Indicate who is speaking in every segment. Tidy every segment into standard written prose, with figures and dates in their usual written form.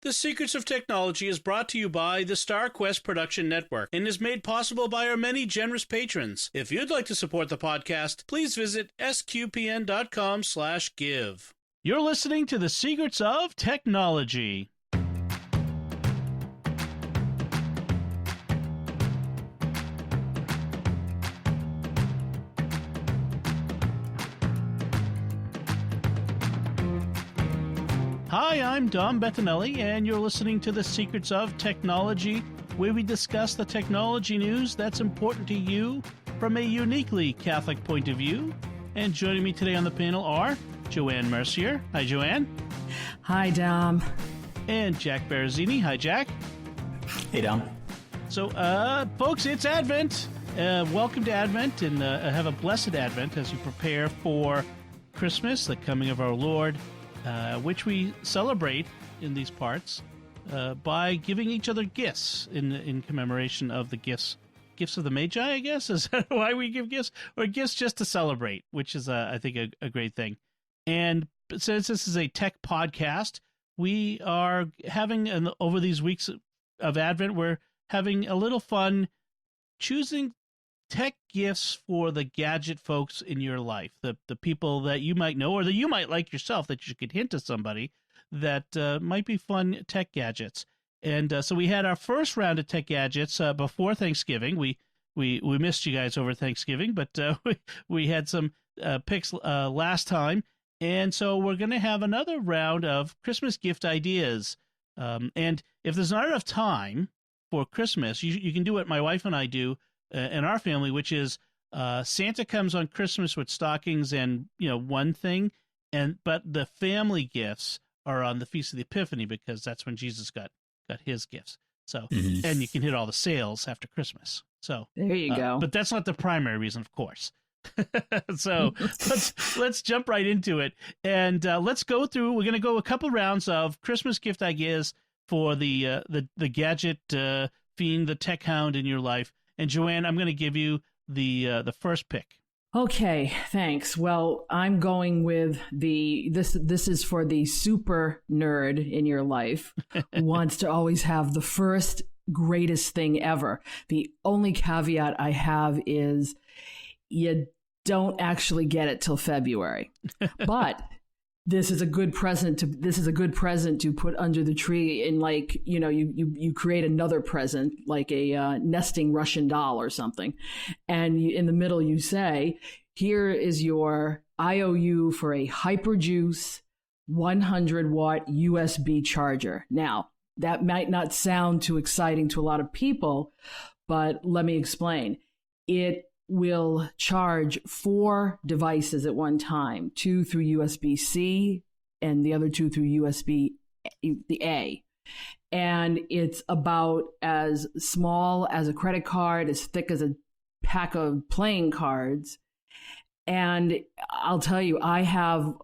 Speaker 1: The Secrets of Technology is brought to you by the StarQuest Production Network and is made possible by our many generous patrons. If you'd like to support the podcast, please visit sqpn.com/give. You're listening to The Secrets of Technology. Hi, I'm Dom Bettinelli, and you're listening to The Secrets of Technology, where we discuss the technology news that's important to you from a uniquely Catholic point of view. And joining me today on the panel are Joanne Mercier. Hi, Joanne.
Speaker 2: Hi, Dom.
Speaker 1: And Jack Barazzini. Hi, Jack.
Speaker 3: Hey, Dom.
Speaker 1: So, folks, it's Advent. Welcome to Advent, and have a blessed Advent as you prepare for Christmas, the coming of our Lord, which we celebrate in these parts by giving each other gifts in commemoration of the gifts of the Magi, I guess. Is that why we give gifts? Or gifts just to celebrate, which is, I think, a great thing. And since this is a tech podcast, we are having, over these weeks of Advent, we're having a little fun choosing tech gifts for the gadget folks in your life, the people that you might know or that you might like yourself, that you could hint to somebody that might be fun tech gadgets. And so we had our first round of tech gadgets before Thanksgiving. We missed you guys over Thanksgiving, but we had some picks last time. And so we're going to have another round of Christmas gift ideas. And if there's not enough time for Christmas, you can do what my wife and I do in our family, which is Santa comes on Christmas with stockings and one thing, but the family gifts are on the Feast of the Epiphany, because that's when Jesus got his gifts. So and you can hit all the sales after Christmas. So
Speaker 2: there you go.
Speaker 1: But that's not the primary reason, of course. So let's jump right into it, and let's go through. We're going to go a couple rounds of Christmas gift ideas for the gadget fiend, the tech hound in your life. And Joanne, I'm going to give you the first pick.
Speaker 2: Okay, thanks. Well, I'm going with this is for the super nerd in your life who wants to always have the first greatest thing ever. The only caveat I have is you don't actually get it till February. But this is a good present to put under the tree, and you create another present, like a nesting Russian doll or something, and in the middle you say, here is your IOU for a Hyperjuice 100-watt USB charger. Now, that might not sound too exciting to a lot of people, but let me explain. It will charge 4 devices at one time, 2 through USB-C and the other 2 through USB-A. And it's about as small as a credit card, as thick as a pack of playing cards. And I'll tell you, I have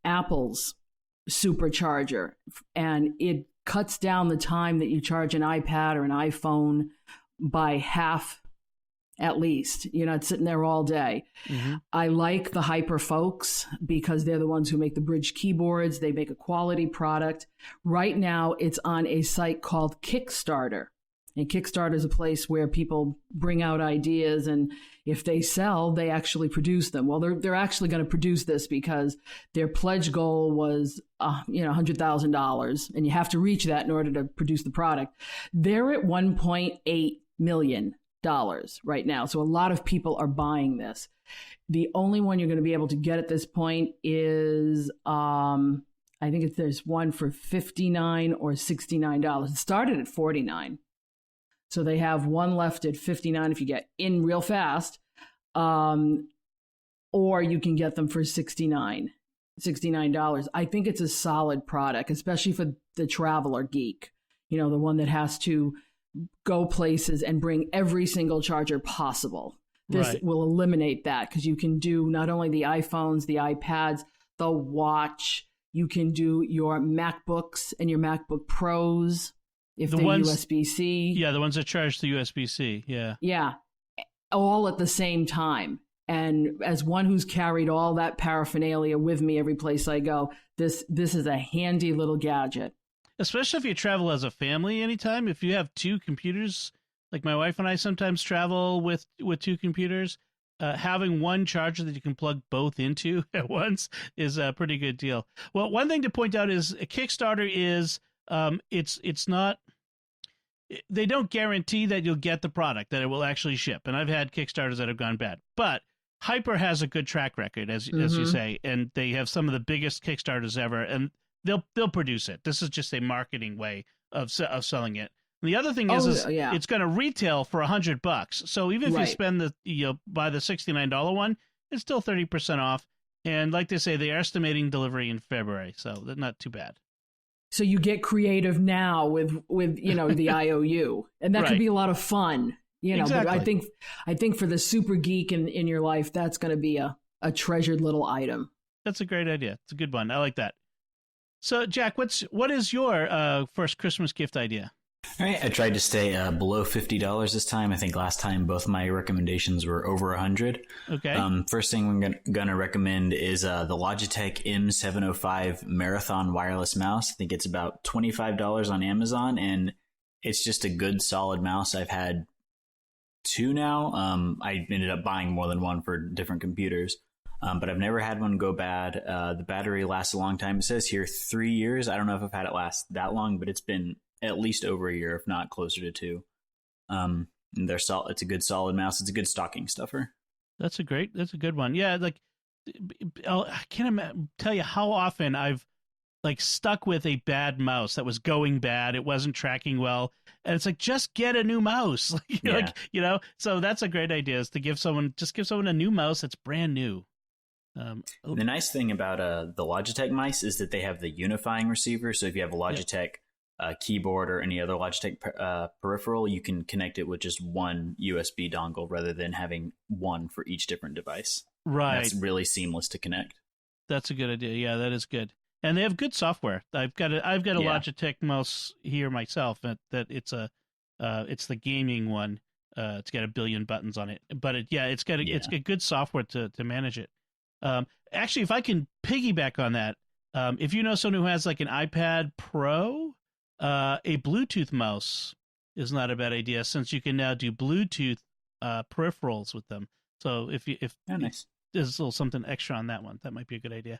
Speaker 2: Apple's supercharger, and it cuts down the time that you charge an iPad or an iPhone by half. At least, you're not sitting there all day. Mm-hmm. I like the Hyper folks because they're the ones who make the bridge keyboards. They make a quality product. Right now, it's on a site called Kickstarter. And Kickstarter is a place where people bring out ideas, and if they sell, they actually produce them. Well, they're actually going to produce this because their pledge goal was $100,000, and you have to reach that in order to produce the product. They're at $1.8 million right now. So a lot of people are buying this. The only one you're going to be able to get at this point is, I think there's one for $59 or $69. It started at $49. So they have one left at $59 if you get in real fast, or you can get them for $69. I think it's a solid product, especially for the traveler geek, the one that has to go places and bring every single charger possible. This will eliminate that, because you can do not only the iPhones, the iPads, the watch, you can do your MacBooks and your MacBook Pros if they're USB-C.
Speaker 1: Yeah, the ones that charge the USB-C, yeah.
Speaker 2: Yeah, all at the same time. And as one who's carried all that paraphernalia with me every place I go, this is a handy little gadget.
Speaker 1: especially if you travel as a family anytime. If you have two computers, like my wife and I sometimes travel with two computers, having one charger that you can plug both into at once is a pretty good deal. Well, one thing to point out is a Kickstarter is it's not, they don't guarantee that you'll get the product, that it will actually ship. And I've had Kickstarters that have gone bad, but Hyper has a good track record, as you say, and they have some of the biggest Kickstarters ever, and they'll produce it. This is just a marketing way of selling it. And the other thing is it's going to retail for $100. So even if you spend buy the $69 one, it's still 30% off. And like they say, they are estimating delivery in February, so that's not too bad.
Speaker 2: So you get creative now with the IOU, and that could be a lot of fun.
Speaker 1: Exactly.
Speaker 2: But I think for the super geek in your life, that's going to be a treasured little item.
Speaker 1: That's a great idea. It's a good one. I like that. So Jack, what is your first Christmas gift idea?
Speaker 3: All right, I tried to stay below $50 this time. I think last time both my recommendations were over $100.
Speaker 1: Okay.
Speaker 3: First thing I'm gonna recommend is the Logitech M705 Marathon wireless mouse. I think it's about $25 on Amazon, and it's just a good solid mouse. I've had two now. I ended up buying more than one for different computers, but I've never had one go bad. The battery lasts a long time. It says here 3 years. I don't know if I've had it last that long, but it's been at least over a year, if not closer to 2. And it's a good solid mouse. It's a good stocking stuffer.
Speaker 1: That's a good one. Yeah, like I can't tell you how often I've stuck with a bad mouse that was going bad. It wasn't tracking well, and it's like, just get a new mouse. So that's a great idea, is to give someone a new mouse that's brand new.
Speaker 3: The nice thing about the Logitech mice is that they have the unifying receiver. So if you have a Logitech keyboard or any other Logitech peripheral, you can connect it with just one USB dongle rather than having one for each different device.
Speaker 1: Right.
Speaker 3: And that's really seamless to connect.
Speaker 1: That's a good idea. Yeah, that is good. And they have good software. I've got a Logitech mouse here myself. That it's the gaming one. It's got 1 billion buttons on it. But it's got good software to manage it. Actually, if I can piggyback on that, if you know someone who has like an iPad Pro, a Bluetooth mouse is not a bad idea, since you can now do Bluetooth peripherals with them. So if
Speaker 3: nice.
Speaker 1: There's a little something extra on that one, that might be a good idea.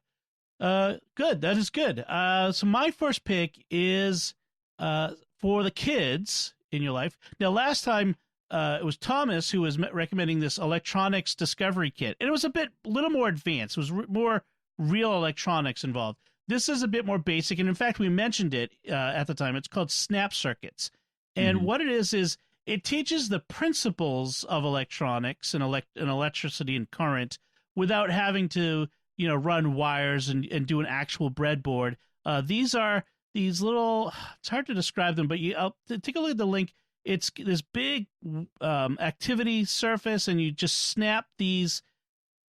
Speaker 1: Good. That is good. So my first pick is for the kids in your life. Now, last time it was Thomas who was recommending this electronics discovery kit, and it was a little more advanced. It was more real electronics involved. This is a bit more basic, and in fact, we mentioned it at the time. It's called Snap Circuits, and what it is it teaches the principles of electronics and electricity and current without having to run wires and do an actual breadboard. These are these little. It's hard to describe them, but I'll take a look at the link. It's this big activity surface, and you just snap these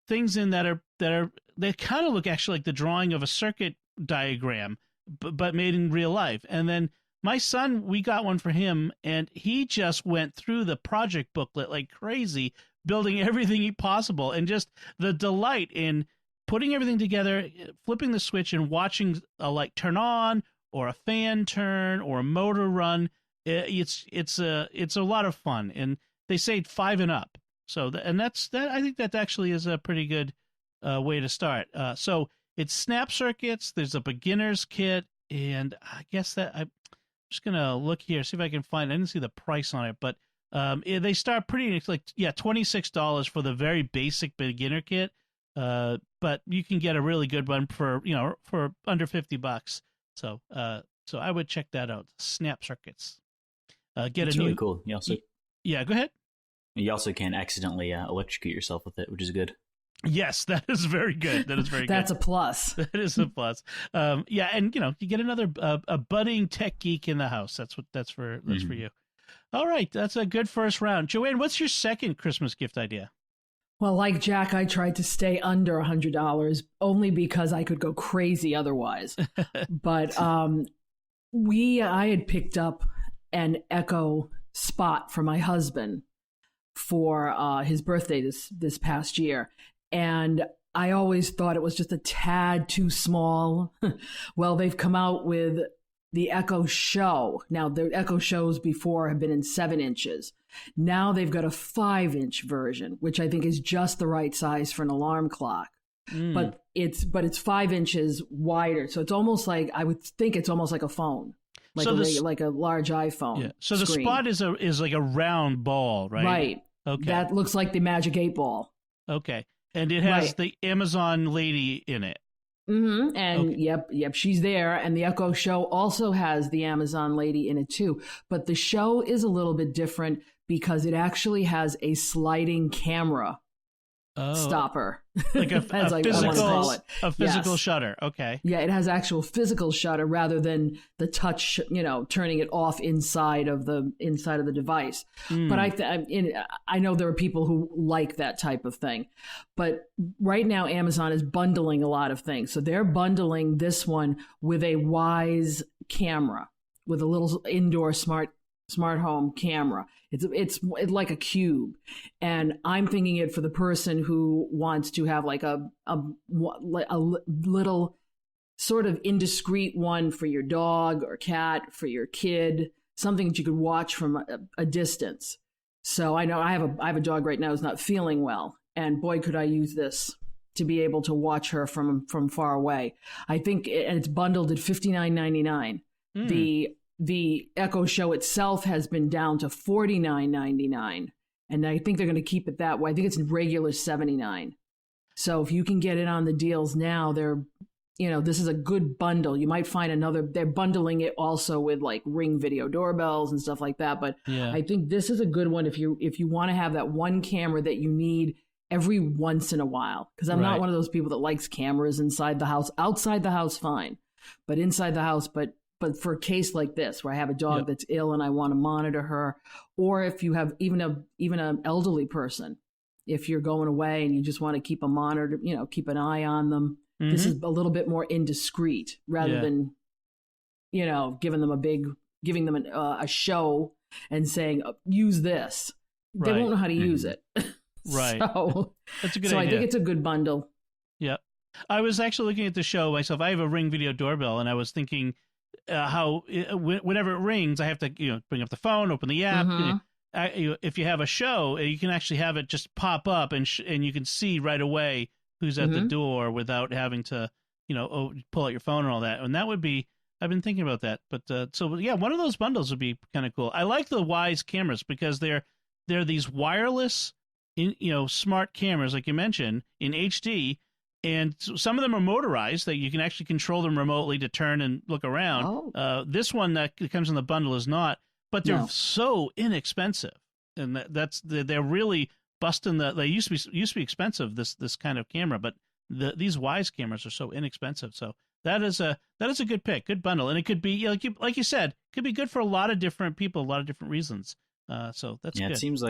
Speaker 1: things in they kind of look actually like the drawing of a circuit diagram, but made in real life. And then my son, we got one for him, and he just went through the project booklet like crazy, building everything possible, and just the delight in putting everything together, flipping the switch, and watching a light turn on, or a fan turn, or a motor run. It's a lot of fun, and they say 5 and up. So that's I think that actually is a pretty good way to start. So it's Snap Circuits. There's a beginner's kit, and I guess that I'm just gonna look here, see if I can find. I didn't see the price on it, but they start pretty $26 for the very basic beginner kit. But you can get a really good one for under $50. So I would check that out. Snap Circuits. That's
Speaker 3: really cool. You also
Speaker 1: go ahead.
Speaker 3: You also can accidentally electrocute yourself with it, which is good.
Speaker 1: Yes, that is very good. That is very good.
Speaker 2: That's a plus.
Speaker 1: That is a plus. And you get another a budding tech geek in the house. That's for you. All right, that's a good first round. Joanne, what's your second Christmas gift idea?
Speaker 2: Well, like Jack, I tried to stay under $100 only because I could go crazy otherwise. But I had picked up an Echo Spot for my husband for his birthday this past year. And I always thought it was just a tad too small. Well, they've come out with the Echo Show. Now, the Echo Shows before have been in 7 inches. Now they've got a 5-inch version, which I think is just the right size for an alarm clock. But it's 5 inches wider. So it's almost like, I would think it's almost like a phone. Like like a large iPhone.
Speaker 1: Yeah. So the
Speaker 2: screen.
Speaker 1: Spot is like a round ball, right?
Speaker 2: Right.
Speaker 1: Okay.
Speaker 2: That looks like the Magic 8 Ball.
Speaker 1: Okay. And it has the Amazon lady in it.
Speaker 2: Mm-hmm. And yep, she's there. And the Echo Show also has the Amazon lady in it too. But the show is a little bit different because it actually has a sliding camera stopper.
Speaker 1: Like a physical shutter. Okay.
Speaker 2: Yeah, it has actual physical shutter rather than the touch, turning it off inside of the device. But I know there are people who like that type of thing. But right now Amazon is bundling a lot of things. So they're bundling this one with a Wise camera, with a little indoor smart home camera. It's like a cube, and I'm thinking it for the person who wants to have like a little sort of indiscreet one for your dog or cat, for your kid, something that you could watch from a distance. So I know I have a dog right now who's not feeling well, and boy, could I use this to be able to watch her from far away. I think, and it's bundled at $59.99. The Echo Show itself has been down to $49.99, and I think they're going to keep it that way. I think it's regular $79. So if you can get it on the deals now, this is a good bundle. You might find another. They're bundling it also with like Ring video doorbells and stuff like that. But I think this is a good one if you want to have that one camera that you need every once in a while. Because I'm not one of those people that likes cameras inside the house. Outside the house, fine, but inside the house, But for a case like this, where I have a dog that's ill and I want to monitor her, or if you have even an elderly person, if you're going away and you just want to keep a monitor, keep an eye on them, this is a little bit more indiscreet rather than, giving them a show and saying, use this. They won't know how to use it.
Speaker 1: Right.
Speaker 2: So
Speaker 1: that's a good idea.
Speaker 2: So I think it's a good bundle.
Speaker 1: Yeah. I was actually looking at the show myself. I have a Ring video doorbell, and I was thinking, how whenever it rings, I have to bring up the phone, open the app. If you have a show, you can actually have it just pop up, and you can see right away who's at the door without having to pull out your phone and all that. And that would be, I've been thinking about that. But one of those bundles would be kind of cool. I like the Wise cameras because they're these wireless, smart cameras like you mentioned in HD. And some of them are motorized that you can actually control them remotely to turn and look around. This one that comes in the bundle is not, but they're so inexpensive, and they're really busting they used to be expensive, this kind of camera, but these Wise cameras are so inexpensive. So that is a good pick, good bundle, and it could be like you said, could be good for a lot of different people, a lot of different reasons. So that's good.
Speaker 3: It seems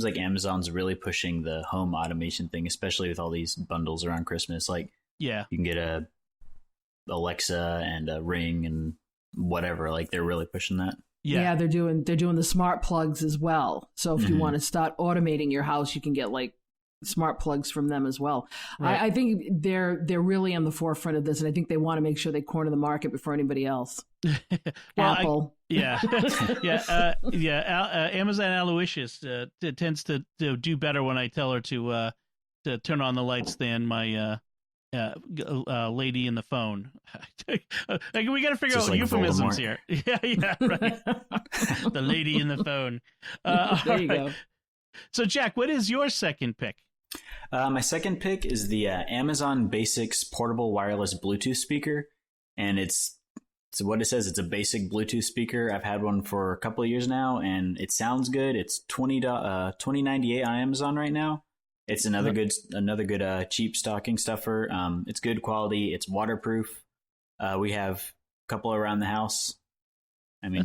Speaker 3: like Amazon's really pushing the home automation thing, especially with all these bundles around Christmas. Like, you can get a Alexa and a Ring and whatever. Like, they're really pushing that.
Speaker 2: Yeah, they're doing the smart plugs as well. So if you want to start automating your house, you can get like smart plugs from them as well. Right. I think they're really on the forefront of this, and I think they want to make sure they corner the market before anybody else. Apple.
Speaker 1: Amazon Aloysius tends to do better when I tell her to turn on the lights than my lady in the phone. We got to figure out euphemisms here. Yeah, right. The lady in the phone.
Speaker 2: There you go.
Speaker 1: So, Jack, what is your second pick?
Speaker 3: My second pick is the Amazon Basics portable wireless Bluetooth speaker, and it's what it says. It's a basic Bluetooth speaker. I've had one for a couple of years now, and it sounds good. It's $20.98 on Amazon right now. It's another good cheap stocking stuffer. It's good quality. It's waterproof. We have a couple around the house. I mean,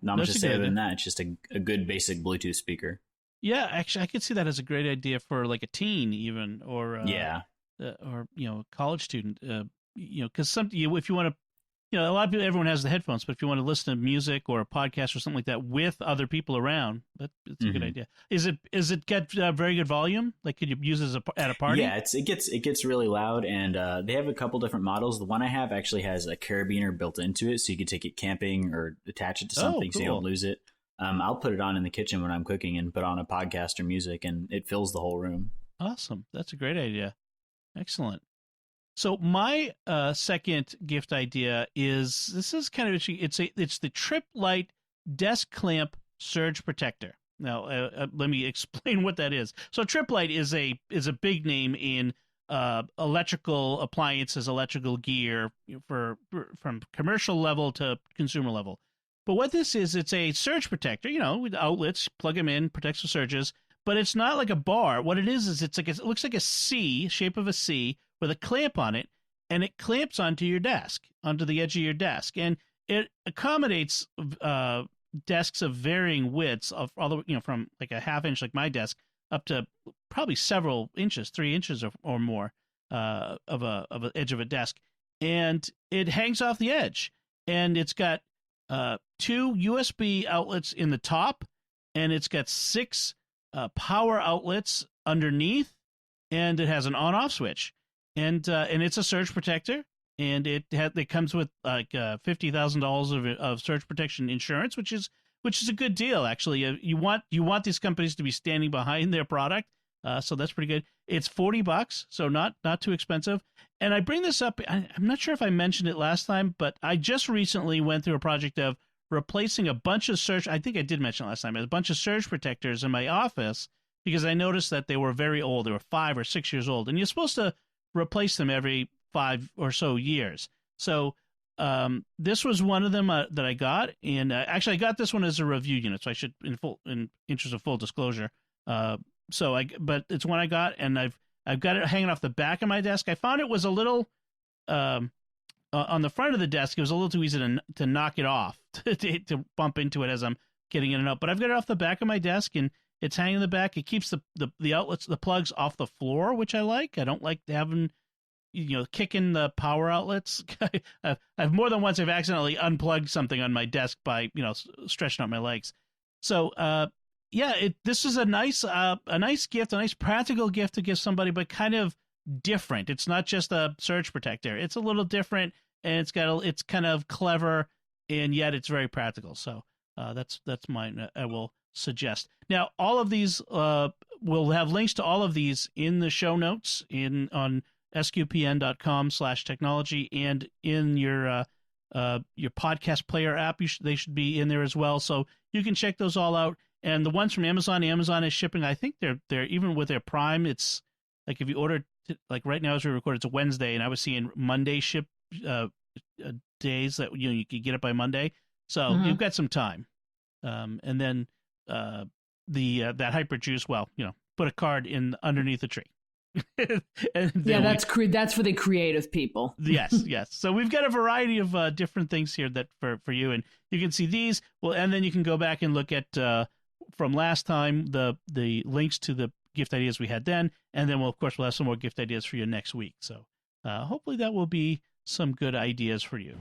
Speaker 3: not much to say other than that. It's just a good basic Bluetooth speaker.
Speaker 1: Yeah, actually, I could see that as a great idea for like a teen, even, or or college student. Because if you want to a lot of people, everyone has the headphones, but if you want to listen to music or a podcast or something like that with other people around, that's a good idea. Is it get very good volume? Like, could you use it at a party?
Speaker 3: Yeah, it gets really loud, and they have a couple different models. The one I have actually has a carabiner built into it, so you could take it camping or attach it to something so you don't lose it. I'll put it on in the kitchen when I'm cooking and put on a podcast or music, and it fills the whole room.
Speaker 1: Awesome. That's a great idea. Excellent. So my second gift idea this is kind of interesting. It's the Trip Light Desk Clamp Surge Protector. Now let me explain what that is. So Trip Light is a big name in electrical appliances, electrical gear from commercial level to consumer level. But what this is, it's a surge protector. With outlets, plug them in, protects the surges. But it's not like a bar. What it is it looks like a C, shape of a C, with a clamp on it, and it clamps onto your desk, onto the edge of your desk, and it accommodates desks of varying widths of all the from like a half inch like my desk up to probably several inches, 3 inches or more of a edge of a desk, and it hangs off the edge, and it's got 2 USB outlets in the top, and it's got 6 power outlets underneath, and it has an on-off switch. And it's a surge protector, and it comes with like $50,000 of surge protection insurance, which is a good deal actually. You want these companies to be standing behind their product, so that's pretty good. It's $40, so not too expensive. And I bring this up. I'm not sure if I mentioned it last time, but I just recently went through a project of replacing a bunch of surge. I think I did mention it last time. A bunch of surge protectors in my office because I noticed that they were very old. They were 5 or 6 years old, and you're supposed to replace them every 5 or so years. So this was one of them that I got, and actually I got this one as a review unit, so I should, in interest of full disclosure. But it's one I got, and I've got it hanging off the back of my desk. I found it was a little on the front of the desk. It was a little too easy to knock it off to bump into it as I'm getting in and out. But I've got it off the back of my desk, and it's hanging in the back. It keeps the outlets, the plugs off the floor, which I like. I don't like having, kicking the power outlets. I've more than once I've accidentally unplugged something on my desk by, stretching out my legs. So, this is a nice gift, a nice practical gift to give somebody, but kind of different. It's not just a surge protector. It's a little different, and it's kind of clever, and yet it's very practical. So, that's mine. I will suggest. Now, all of these, we'll have links to all of these in the show notes on sqpn.com/technology, and in your podcast player app. They should be in there as well. So you can check those all out. And the ones from Amazon is shipping. I think they're even with their Prime. It's like if you order, like right now as we record, it's a Wednesday, and I was seeing Monday ship days that you could get it by Monday. So you've got some time. And then that hyper juice, put a card in underneath the tree. That's
Speaker 2: for the creative people.
Speaker 1: yes. So we've got a variety of different things here that for you, and you can see these. Well, and then you can go back and look at from last time the links to the gift ideas we had then, and then we'll have some more gift ideas for you next week. So hopefully that will be some good ideas for you.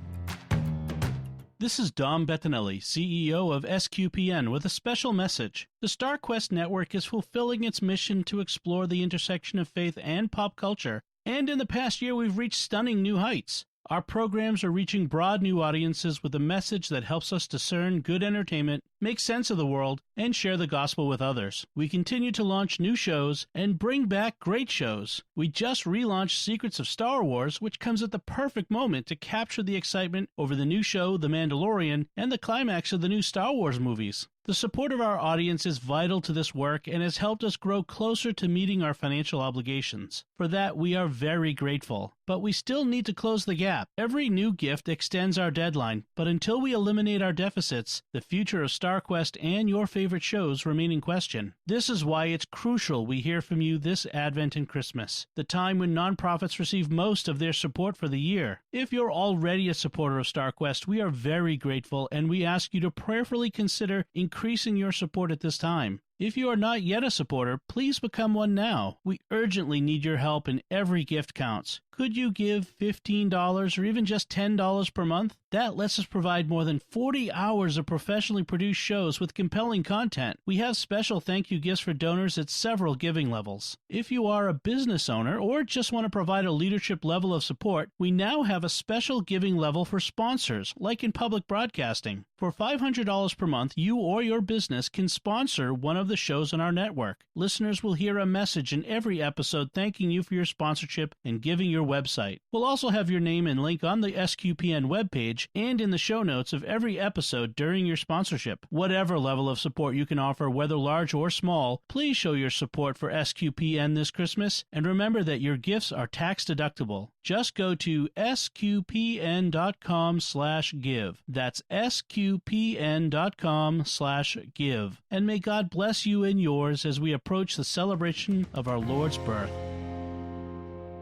Speaker 1: This is Dom Bettinelli, CEO of SQPN, with a special message. The StarQuest Network is fulfilling its mission to explore the intersection of faith and pop culture, and in the past year we've reached stunning new heights. Our programs are reaching broad new audiences with a message that helps us discern good entertainment, make sense of the world, and share the gospel with others. We continue to launch new shows and bring back great shows. We just relaunched Secrets of Star Wars, which comes at the perfect moment to capture the excitement over the new show, The Mandalorian, and the climax of the new Star Wars movies. The support of our audience is vital to this work and has helped us grow closer to meeting our financial obligations. For that, we are very grateful. But we still need to close the gap. Every new gift extends our deadline, but until we eliminate our deficits, the future of StarQuest and your favorite shows remain in question. This is why it's crucial we hear from you this Advent and Christmas, the time when nonprofits receive most of their support for the year. If you're already a supporter of StarQuest, we are very grateful, and we ask you to prayerfully consider increasing your support at this time. If you are not yet a supporter, please become one now. We urgently need your help, and every gift counts. Could you give $15 or even just $10 per month? That lets us provide more than 40 hours of professionally produced shows with compelling content. We have special thank you gifts for donors at several giving levels. If you are a business owner or just want to provide a leadership level of support, we now have a special giving level for sponsors, like in public broadcasting. For $500 per month, you or your business can sponsor one of the shows on our network. Listeners will hear a message in every episode thanking you for your sponsorship and giving your website. We'll also have your name and link on the SQPN webpage and in the show notes of every episode during your sponsorship. Whatever level of support you can offer, whether large or small, please show your support for SQPN this Christmas, and remember that your gifts are tax deductible. Just go to sqpn.com/give. That's sqpn.com/give. And may God bless you and yours as we approach the celebration of our Lord's birth.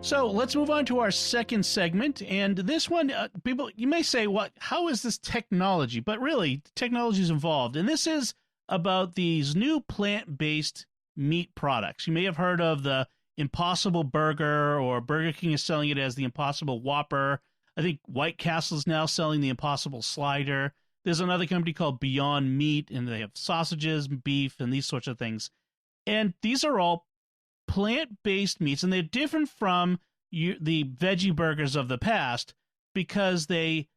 Speaker 1: So let's move on to our second segment. And this one, people, you may say, "What? How is this technology?" But really, technology is involved. And this is about these new plant-based meat products. You may have heard of the Impossible Burger, or Burger King is selling it as the Impossible Whopper. I think White Castle is now selling the Impossible Slider. There's another company called Beyond Meat, and they have sausages, beef, and these sorts of things. And these are all plant-based meats, and they're different from the veggie burgers of the past because they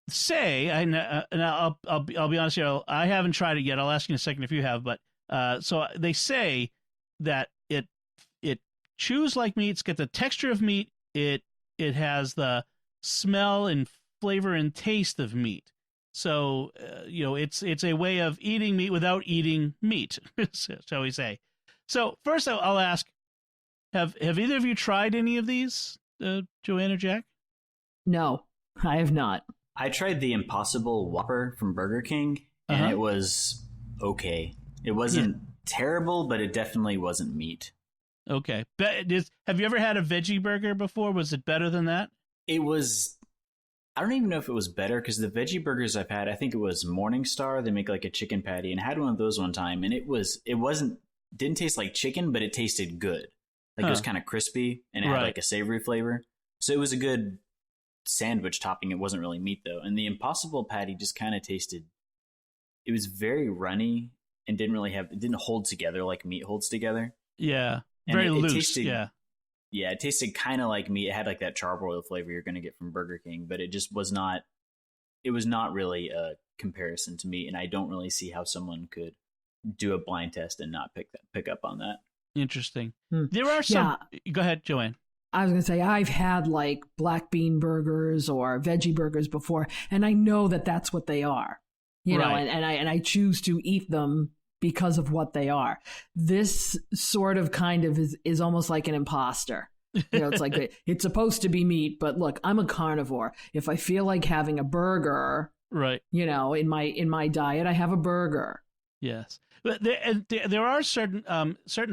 Speaker 1: say, and I'll be honest here, I haven't tried it yet. I'll ask you in a second if you have, but so they say that it chews like meat, it's got the texture of meat, it has the smell and flavor and taste of meat. So it's a way of eating meat without eating meat, shall we say. So first I'll ask, have either of you tried any of these, Joanne or Jack?
Speaker 2: No, I have not.
Speaker 3: I tried the Impossible Whopper from Burger King, and it was okay. It wasn't terrible, but it definitely wasn't meat.
Speaker 1: Okay. Have you ever had a veggie burger before? Was it better than that?
Speaker 3: It was... I don't even know if it was better, because the veggie burgers I've had, I think it was Morningstar. They make like a chicken patty, and I had one of those one time, and didn't taste like chicken, but it tasted good. Like it was kind of crispy, and it had like a savory flavor. So it was a good sandwich topping. It wasn't really meat though. And the Impossible patty just kind of tasted, it was very runny and it didn't hold together like meat holds together.
Speaker 1: Yeah.
Speaker 3: And
Speaker 1: very loose.
Speaker 3: Tasted,
Speaker 1: yeah,
Speaker 3: it tasted kind of like meat. It had like that charbroil flavor you're going to get from Burger King, but it just was not really a comparison to meat. And I don't really see how someone could do a blind test and not pick up on that.
Speaker 1: Interesting. There are some. Yeah. Go ahead, Joanne.
Speaker 2: I was going to say, I've had like black bean burgers or veggie burgers before, and I know that that's what they are, you know, and I choose to eat them because of what they are. This sort of kind of is almost like an imposter. You know, it's like it's supposed to be meat, but look, I'm a carnivore. If I feel like having a burger, you know, in my diet, I have a burger.
Speaker 1: Yes. But there are certain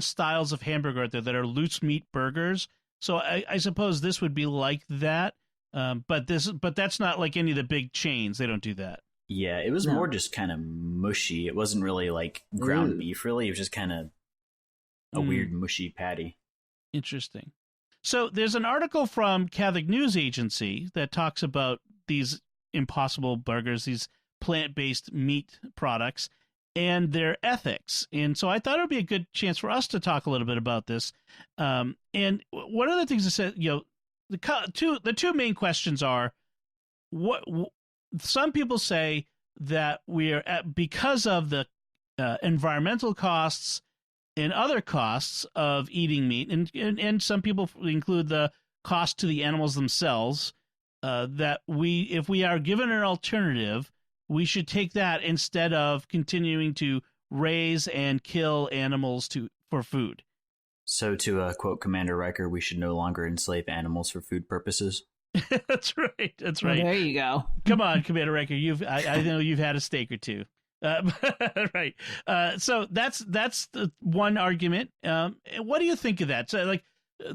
Speaker 1: styles of hamburger out there that are loose meat burgers. So I suppose this would be like that. But that's not like any of the big chains. They don't do that.
Speaker 3: Yeah, it was more just kind of mushy. It wasn't really like ground beef, really. It was just kind of a weird mushy patty.
Speaker 1: Interesting. So there's an article from Catholic News Agency that talks about these Impossible Burgers, these plant-based meat products, and their ethics. And so I thought it would be a good chance for us to talk a little bit about this. And one of the things that said, you know, the two main questions are, what some people say that because of the environmental costs and other costs of eating meat, and some people include the cost to the animals themselves, that if we are given an alternative, we should take that instead of continuing to raise and kill animals for food.
Speaker 3: So to quote Commander Riker, we should no longer enslave animals for food purposes.
Speaker 1: That's right. That's
Speaker 2: well,
Speaker 1: right.
Speaker 2: there you go.
Speaker 1: Come on, Commander Riker. I know you've had a steak or two. Right. So that's the one argument. What do you think of that? So, like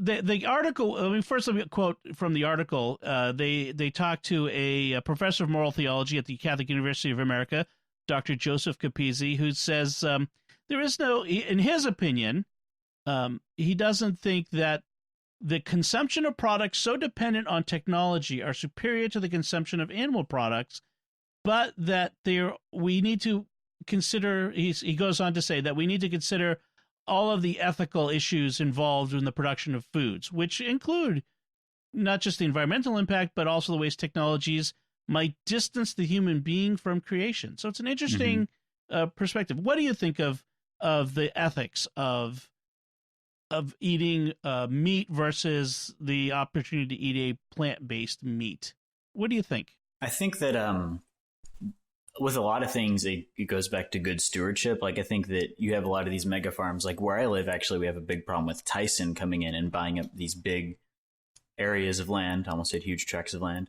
Speaker 1: the article. I mean, first let me quote from the article. They talked to a professor of moral theology at the Catholic University of America, Dr. Joseph Capizzi, who says there is no, in his opinion, he doesn't think that the consumption of products so dependent on technology are superior to the consumption of animal products, but that we need to consider, he goes on to say that we need to consider all of the ethical issues involved in the production of foods, which include not just the environmental impact, but also the ways technologies might distance the human being from creation. So it's an interesting perspective. What do you think of the ethics of eating meat versus the opportunity to eat a plant-based meat? What do you think?
Speaker 3: I think that with a lot of things, it goes back to good stewardship. Like, I think that you have a lot of these mega farms. Like where I live, actually, we have a big problem with Tyson coming in and buying up these big areas of land, I almost said huge tracts of land,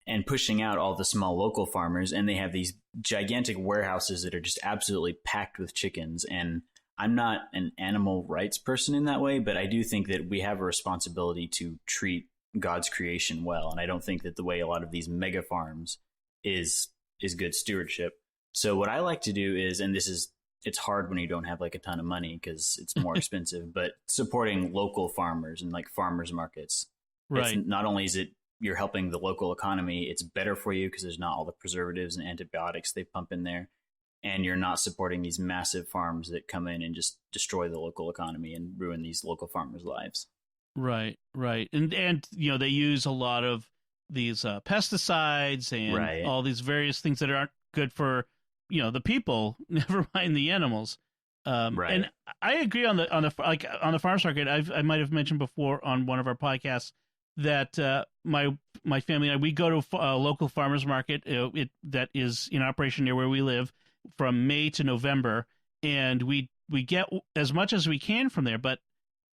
Speaker 3: and pushing out all the small local farmers. And they have these gigantic warehouses that are just absolutely packed with chickens. And I'm not an animal rights person in that way, but I do think that we have a responsibility to treat God's creation well. And I don't think that the way a lot of these mega farms is good stewardship. So what I like to do is, and it's hard when you don't have like a ton of money because it's more expensive, but supporting local farmers and like farmers markets.
Speaker 1: Right.
Speaker 3: It's not only is it you're helping the local economy, it's better for you because there's not all the preservatives and antibiotics they pump in there. And you're not supporting these massive farms that come in and just destroy the local economy and ruin these local farmers' lives.
Speaker 1: Right. And they use a lot of these pesticides and all these various things that aren't good for the people. Never mind the animals. And I agree on the farmers market. I might have mentioned before on one of our podcasts that my family and I, we go to a local farmers market that is in operation near where we live from May to November, and we get as much as we can from there. But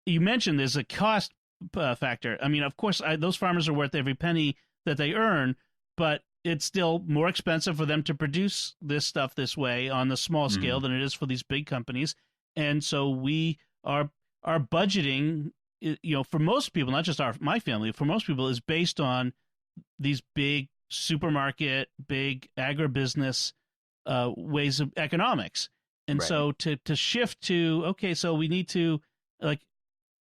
Speaker 1: you mentioned there's a cost factor. I mean, of course, those farmers are worth every penny that they earn, but it's still more expensive for them to produce this stuff this way on the small scale than it is for these big companies. And so we are budgeting, for most people, not just my family, for most people is based on these big supermarket, big agribusiness ways of economics. And so to shift to, okay, so we need to,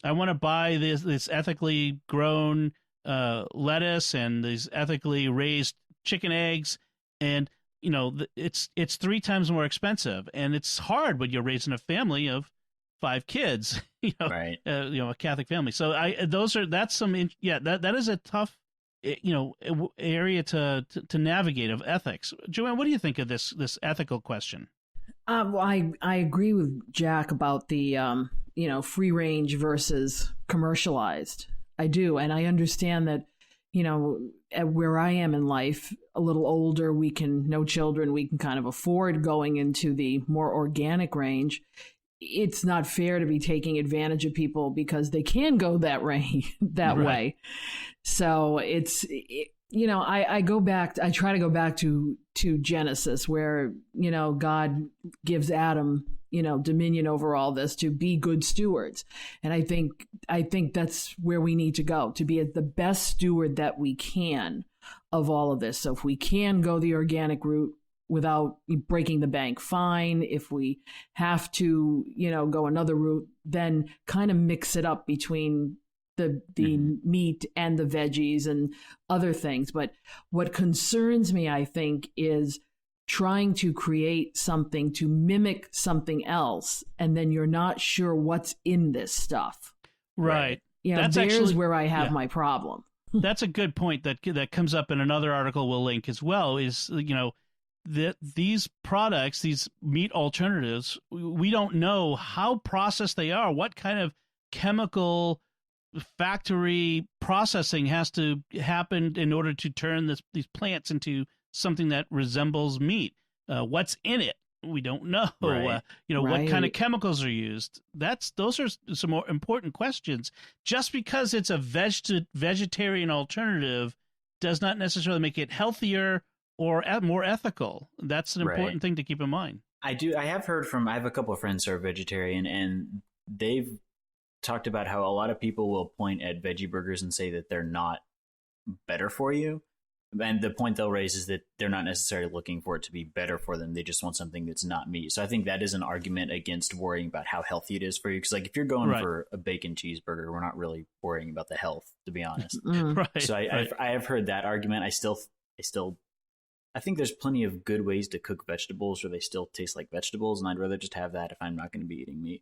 Speaker 1: I want to buy this ethically grown lettuce and these ethically raised chicken eggs, and it's 3 times more expensive, and it's hard when you're raising a family of 5 kids, a Catholic family. So that is a tough area to navigate of ethics. Joanne, what do you think of this ethical question?
Speaker 2: Well, I agree with Jack about the free range versus commercialized. I do, and I understand that where I am in life, a little older, no children, we can kind of afford going into the more organic range. It's not fair to be taking advantage of people because they can go that way. So I try to go back to Genesis, where, God gives Adam, dominion over all this to be good stewards. And I think that's where we need to go, to be the best steward that we can of all of this. So if we can go the organic route without breaking the bank, fine. If we have to, go another route, then kind of mix it up between the meat and the veggies and other things. But what concerns me, I think, is trying to create something to mimic something else, and then you're not sure what's in this stuff.
Speaker 1: Right.
Speaker 2: There's actually where I have my problem.
Speaker 1: That's a good point that comes up in another article we'll link as well, is, that these products, these meat alternatives, we don't know how processed they are, what kind of chemical factory processing has to happen in order to turn these plants into something that resembles meat. What's in it? We don't know. What kind of chemicals are used? Those are some more important questions. Just because it's a vegetarian alternative does not necessarily make it healthier or more ethical. That's an important thing to keep in mind. I
Speaker 3: have a couple of friends who are vegetarian, and they've talked about how a lot of people will point at veggie burgers and say that they're not better for you. And the point they'll raise is that they're not necessarily looking for it to be better for them. They just want something that's not meat. So I think that is an argument against worrying about how healthy it is for you. Because like if you're going for a bacon cheeseburger, we're not really worrying about the health, to be honest.
Speaker 1: Right.
Speaker 3: So I have heard that argument. I think there's plenty of good ways to cook vegetables where they still taste like vegetables, and I'd rather just have that if I'm not going to be eating meat.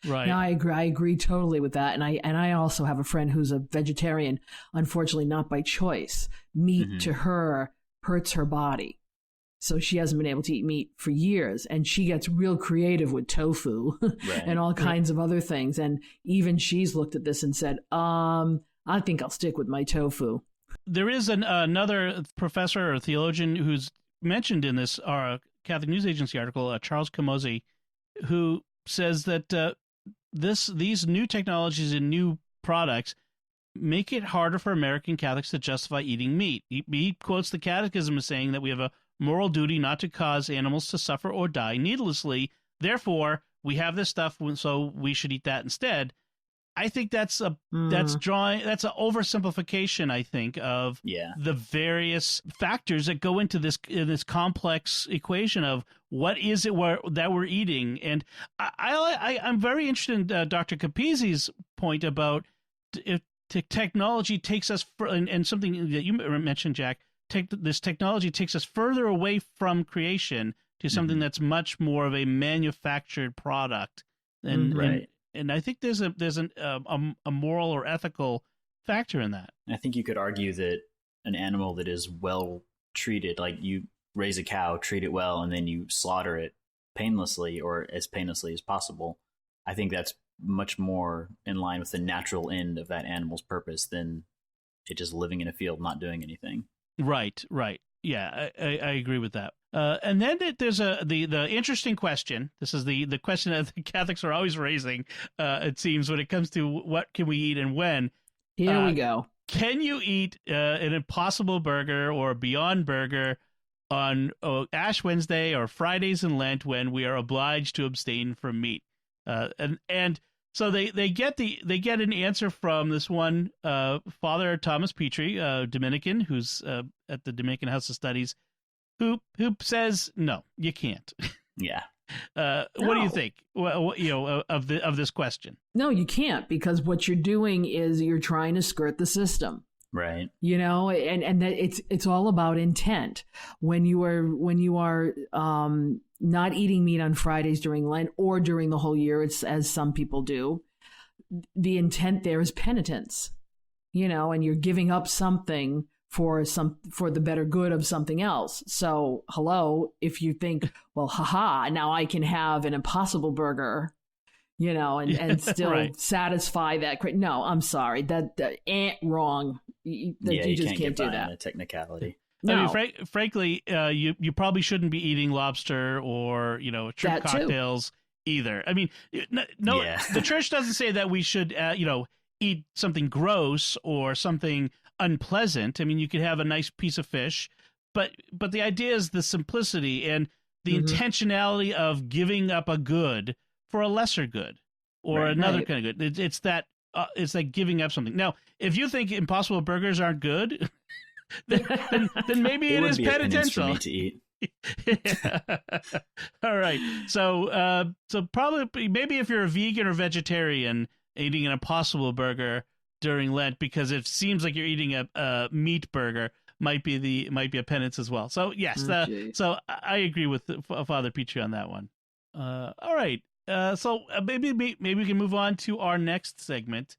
Speaker 1: Right.
Speaker 2: No, I agree totally with that. And I also have a friend who's a vegetarian, unfortunately not by choice. Meat to her hurts her body. So she hasn't been able to eat meat for years, and she gets real creative with tofu and all kinds of other things. And even she's looked at this and said, I think I'll stick with my tofu.
Speaker 1: There is another professor or theologian who's mentioned in this Catholic News Agency article, Charles Camozzi, who says that these new technologies and new products make it harder for American Catholics to justify eating meat. He quotes the Catechism as saying that we have a moral duty not to cause animals to suffer or die needlessly. Therefore, we have this stuff, so we should eat that instead. I think that's an oversimplification, I think, of the various factors that go into this complex equation of what is it that we're eating. And I'm very interested in Dr. Capizzi's point about if technology takes us and something that you mentioned, Jack. This technology takes us further away from creation to something that's much more of a manufactured product. And I think there's a moral or ethical factor in that.
Speaker 3: I think you could argue that an animal that is well treated, like you raise a cow, treat it well, and then you slaughter it painlessly or as painlessly as possible, I think that's much more in line with the natural end of that animal's purpose than it just living in a field not doing anything. Right.
Speaker 1: Yeah, I agree with that. And then there's the interesting question. This is the question that the Catholics are always raising, it seems, when it comes to what can we eat and when.
Speaker 2: Here we go.
Speaker 1: Can you eat an Impossible Burger or a Beyond Burger on Ash Wednesday or Fridays in Lent when we are obliged to abstain from meat? And so they get an answer from this one Father Thomas Petrie, Dominican, who's at the Dominican House of Studies, who says no, you can't.
Speaker 3: Yeah.
Speaker 1: What do you think? Of this question?
Speaker 2: No, you can't, because what you're doing is you're trying to skirt the system.
Speaker 3: Right.
Speaker 2: And that it's all about intent. When you are not eating meat on Fridays during Lent or during the whole year, it's as some people do, the intent there is penitence. And you're giving up something for the better good of something else. So, hello, if you think, well, now I can have an Impossible Burger, and still satisfy that. No, I'm sorry, that ain't wrong. You just can't do that.
Speaker 3: A technicality.
Speaker 1: No. I mean, frankly, you probably shouldn't be eating lobster or shrimp cocktails either. I mean, the church doesn't say that we should eat something gross or something unpleasant. I mean, you could have a nice piece of fish, but the idea is the simplicity and the intentionality of giving up a good for a lesser good or another kind of good. It's like giving up something. Now, if you think Impossible Burgers aren't good, then maybe it is penitential.
Speaker 3: For me to eat.
Speaker 1: Yeah. All right. So probably maybe if you're a vegan or vegetarian, eating an Impossible Burger during Lent because it seems like you're eating a meat burger might be a penance as well. So yes, so I agree with Father Petrie on that one. All right. So maybe we can move on to our next segment.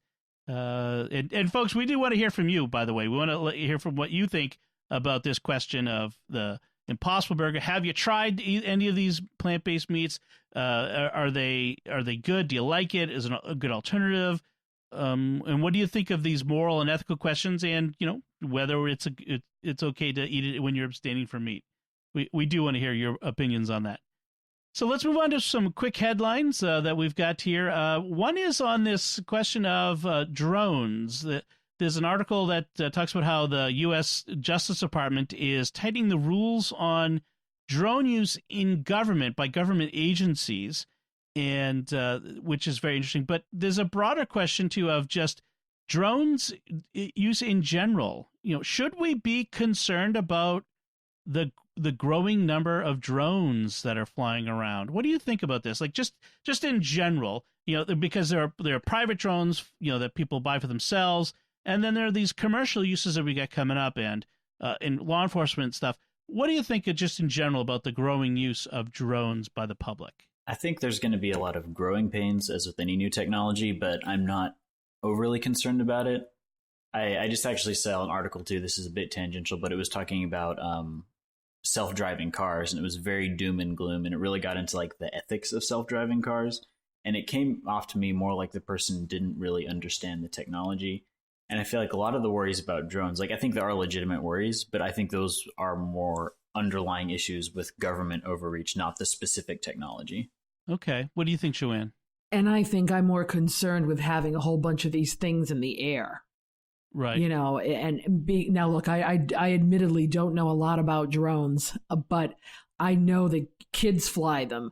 Speaker 1: And folks, we do want to hear from you, by the way. We want to hear from what you think about this question of the Impossible Burger. Have you tried any of these plant-based meats? Are they good? Do you like it? Is it a good alternative? And what do you think of these moral and ethical questions? And whether it's okay to eat it when you're abstaining from meat. We do want to hear your opinions on that. So let's move on to some quick headlines that we've got here. One is on this question of drones. There's an article that talks about how the U.S. Justice Department is tightening the rules on drone use in government by government agencies, and which is very interesting. But there's a broader question, too, of just drones use in general, should we be concerned about the growing number of drones that are flying around? What do you think about this? Like just in general, because there are private drones, that people buy for themselves, and then there are these commercial uses that we got coming up, and in law enforcement stuff. What do you think just in general about the growing use of drones by the public?
Speaker 3: I think there's going to be a lot of growing pains as with any new technology, but I'm not overly concerned about it. I just actually saw an article too. This is a bit tangential, but it was talking about self-driving cars, and it was very doom and gloom, and it really got into like the ethics of self-driving cars. And it came off to me more like the person didn't really understand the technology. And I feel like a lot of the worries about drones, like I think there are legitimate worries, but I think those are more underlying issues with government overreach, not the specific technology.
Speaker 1: Okay. What do you think, Joanne?
Speaker 2: And I think I'm more concerned with having a whole bunch of these things in the air.
Speaker 1: Right.
Speaker 2: Now look, I admittedly don't know a lot about drones, but I know that kids fly them.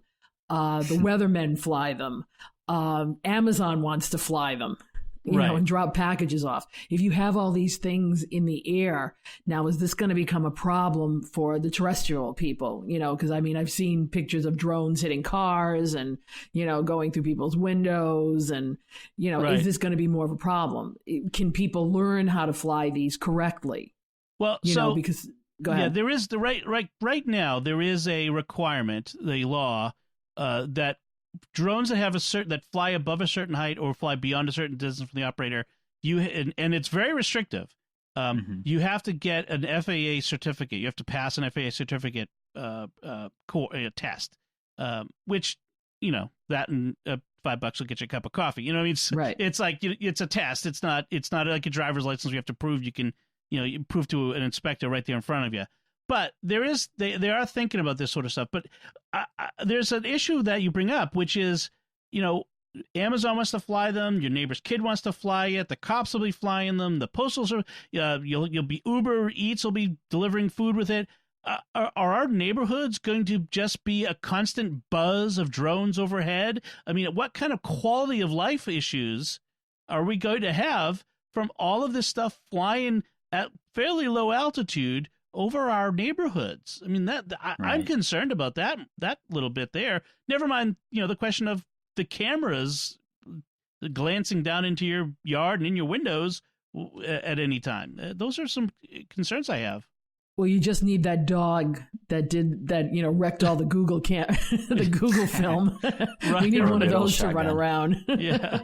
Speaker 2: The weathermen fly them. Amazon wants to fly them, and drop packages off. If you have all these things in the air, now is this going to become a problem for the terrestrial people? Because I've seen pictures of drones hitting cars and, going through people's windows. And, is this going to be more of a problem? Can people learn how to fly these correctly?
Speaker 1: Well,
Speaker 2: because go ahead.
Speaker 1: Yeah, there is right now, there is a requirement, the law, that drones that fly above a certain height or fly beyond a certain distance from the operator, and it's very restrictive. You have to get an FAA certificate. You have to pass an FAA certificate test, which that and $5 will get you a cup of coffee. It's like it's a test. It's not like a driver's license. You have to prove you can you prove to an inspector right there in front of you. But they are thinking about this sort of stuff. But there's an issue that you bring up, which is, Amazon wants to fly them. Your neighbor's kid wants to fly it. The cops will be flying them. The postal service, you'll be Uber Eats will be delivering food with it. Are our neighborhoods going to just be a constant buzz of drones overhead? I mean, what kind of quality of life issues are we going to have from all of this stuff flying at fairly low altitude over our neighborhoods? I mean, I'm concerned about that little bit there. Never mind, the question of the cameras glancing down into your yard and in your windows at any time. Those are some concerns I have.
Speaker 2: Well, you just need that dog that wrecked all the Google the Google film. We need one of those to run around.
Speaker 1: Yeah.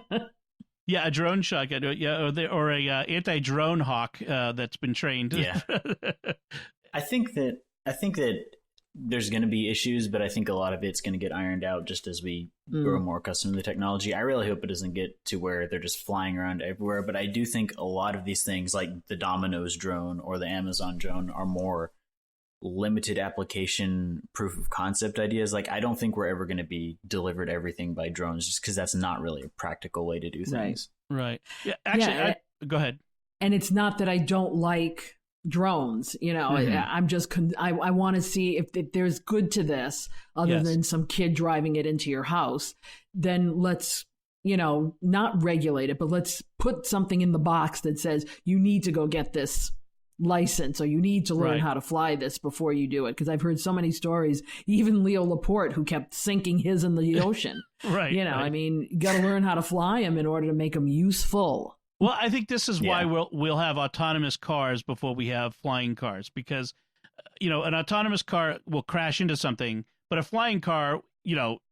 Speaker 1: Yeah, a drone shotgun, or a anti-drone hawk that's been trained.
Speaker 3: Yeah, I think that there's going to be issues, but I think a lot of it's going to get ironed out just as we grow more accustomed to the technology. I really hope it doesn't get to where they're just flying around everywhere. But I do think a lot of these things, like the Domino's drone or the Amazon drone, are more limited application proof of concept ideas. Like, I don't think we're ever going to be delivered everything by drones, just because that's not really a practical way to do things.
Speaker 1: Right. Yeah. Actually, go ahead.
Speaker 2: And it's not that I don't like drones, I'm just I want to see if there's good to this other than some kid driving it into your house. Then let's not regulate it, but let's put something in the box that says you need to go get this license, or you need to learn how to fly this before you do it. Because I've heard so many stories, even Leo Laporte, who kept sinking his in the ocean. I mean, you got to learn how to fly them in order to make them useful.
Speaker 1: Well, I think this is why we'll have autonomous cars before we have flying cars, because an autonomous car will crash into something, but a flying car